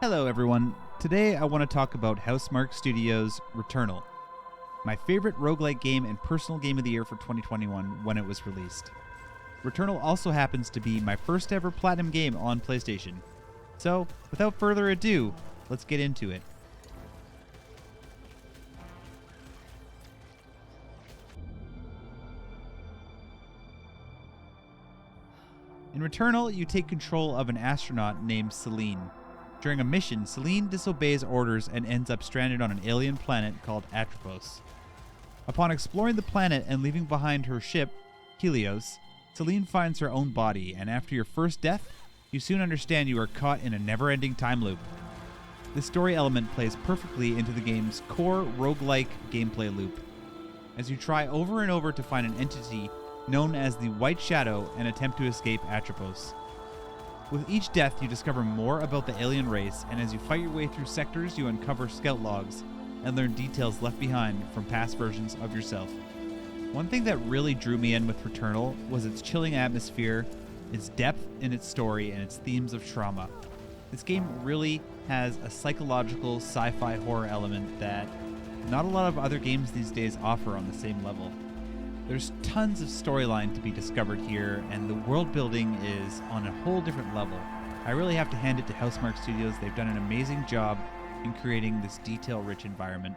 Hello everyone, today I want to talk about Housemarque Studios' Returnal, my favorite roguelike game and personal game of the year for 2021 when it was released. Returnal also happens to be my first ever platinum game on PlayStation. So, without further ado, let's get into it. In Returnal, you take control of an astronaut named Celine. During a mission, Celine disobeys orders and ends up stranded on an alien planet called Atropos. Upon exploring the planet and leaving behind her ship, Helios, Celine finds her own body, and after your first death, you soon understand you are caught in a never-ending time loop. This story element plays perfectly into the game's core roguelike gameplay loop, as you try over and over to find an entity known as the White Shadow and attempt to escape Atropos. With each death, you discover more about the alien race, and as you fight your way through sectors, you uncover scout logs and learn details left behind from past versions of yourself. One thing that really drew me in with Returnal was its chilling atmosphere, its depth in its story, and its themes of trauma. This game really has a psychological sci-fi horror element that not a lot of other games these days offer on the same level. There's tons of storyline to be discovered here, and the world building is on a whole different level. I really have to hand it to Housemarque Studios. They've done an amazing job in creating this detail-rich environment.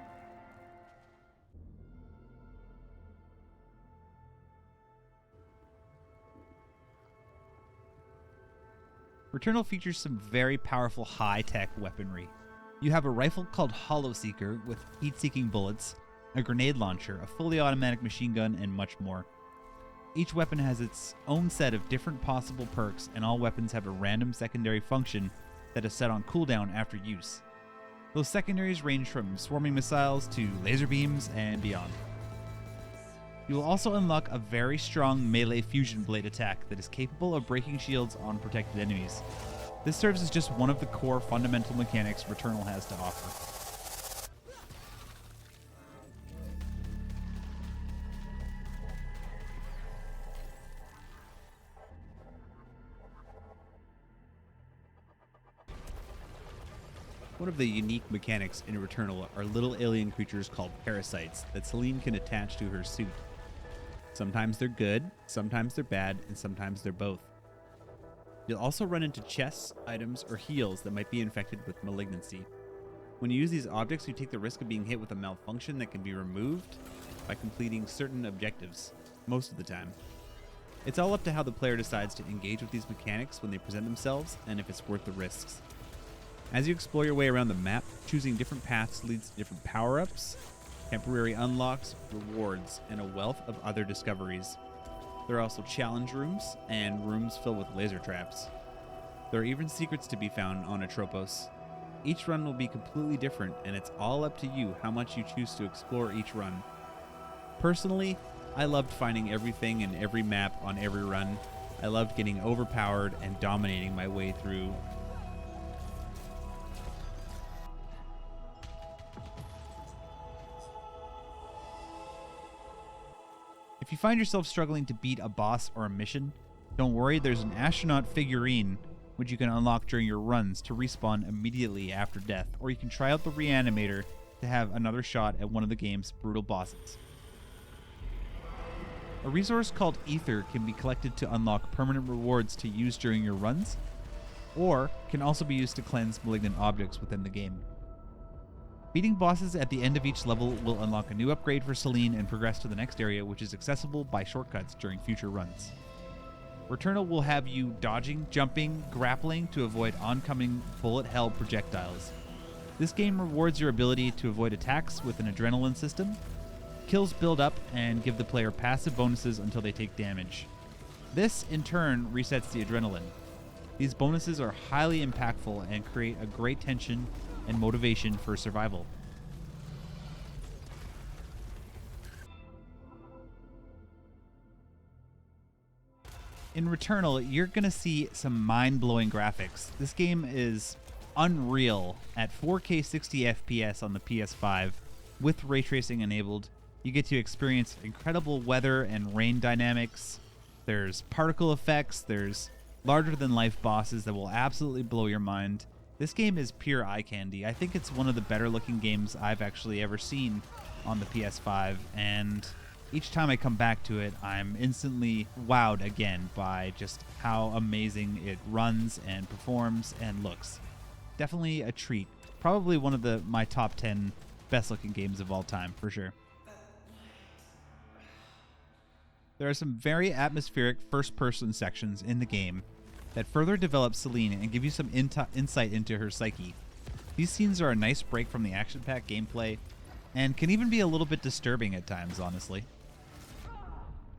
Returnal features some very powerful high-tech weaponry. You have a rifle called Hollow Seeker with heat-seeking bullets, a grenade launcher, a fully automatic machine gun, and much more. Each weapon has its own set of different possible perks, and all weapons have a random secondary function that is set on cooldown after use. Those secondaries range from swarming missiles to laser beams and beyond. You will also unlock a very strong melee fusion blade attack that is capable of breaking shields on protected enemies. This serves as just one of the core fundamental mechanics Returnal has to offer. One of the unique mechanics in Returnal are little alien creatures called parasites that Celine can attach to her suit. Sometimes they're good, sometimes they're bad, and sometimes they're both. You'll also run into chests, items, or heals that might be infected with malignancy. When you use these objects, you take the risk of being hit with a malfunction that can be removed by completing certain objectives, most of the time. It's all up to how the player decides to engage with these mechanics when they present themselves, and if it's worth the risks. As you explore your way around the map, choosing different paths leads to different power-ups, temporary unlocks, rewards, and a wealth of other discoveries. There are also challenge rooms and rooms filled with laser traps. There are even secrets to be found on Atropos. Each run will be completely different, and it's all up to you how much you choose to explore each run. Personally, I loved finding everything in every map on every run. I loved getting overpowered and dominating my way through. If you find yourself struggling to beat a boss or a mission, don't worry, there's an astronaut figurine which you can unlock during your runs to respawn immediately after death, or you can try out the reanimator to have another shot at one of the game's brutal bosses. A resource called Ether can be collected to unlock permanent rewards to use during your runs, or can also be used to cleanse malignant objects within the game. Beating bosses at the end of each level will unlock a new upgrade for Celine and progress to the next area, which is accessible by shortcuts during future runs. Returnal will have you dodging, jumping, grappling to avoid oncoming bullet hell projectiles. This game rewards your ability to avoid attacks with an adrenaline system. Kills build up and give the player passive bonuses until they take damage. This, in turn, resets the adrenaline. These bonuses are highly impactful and create a great tension and motivation for survival. In Returnal, you're going to see some mind-blowing graphics. This game is unreal at 4K 60 FPS on the PS5 with ray tracing enabled. You get to experience incredible weather and rain dynamics. There's particle effects, there's larger-than-life bosses that will absolutely blow your mind. This game is pure eye candy. I think it's one of the better looking games I've actually ever seen on the PS5, and each time I come back to it, I'm instantly wowed again by just how amazing it runs and performs and looks. Definitely a treat. Probably one of my top 10 best looking games of all time, for sure. There are some very atmospheric first-person sections in the game that further develop Celine and give you some insight into her psyche. These scenes are a nice break from the action-packed gameplay and can even be a little bit disturbing at times, honestly.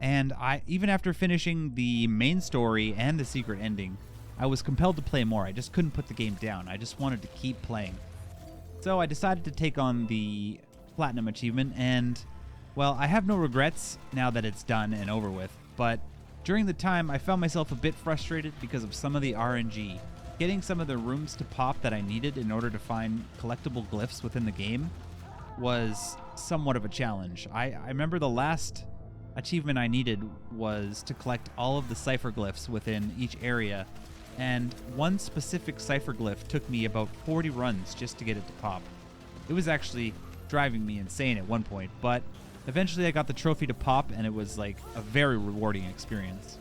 And even after finishing the main story and the secret ending, I was compelled to play more. I just couldn't put the game down. I just wanted to keep playing. So I decided to take on the Platinum achievement, and, well, I have no regrets now that it's done and over with, but during the time I found myself a bit frustrated because of some of the RNG. Getting some of the rooms to pop that I needed in order to find collectible glyphs within the game was somewhat of a challenge. I remember the last achievement I needed was to collect all of the cipher glyphs within each area, and one specific cipher glyph took me about 40 runs just to get it to pop. It was actually driving me insane at one point, but eventually I got the trophy to pop, and it was like a very rewarding experience.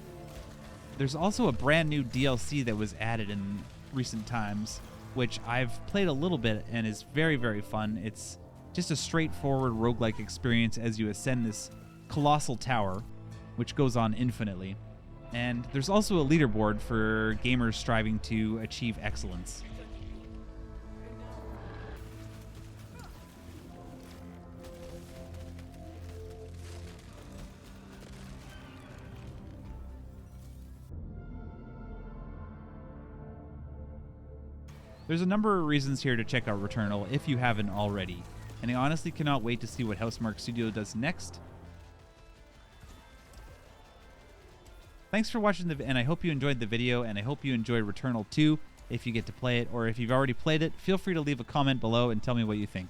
There's also a brand new DLC that was added in recent times, which I've played a little bit and is very, very fun. It's just a straightforward roguelike experience as you ascend this colossal tower, which goes on infinitely. And there's also a leaderboard for gamers striving to achieve excellence. There's a number of reasons here to check out Returnal if you haven't already, and I honestly cannot wait to see what Housemarque Studio does next. Thanks for watching, and I hope you enjoyed the video, and I hope you enjoy Returnal 2 if you get to play it, or if you've already played it, feel free to leave a comment below and tell me what you think.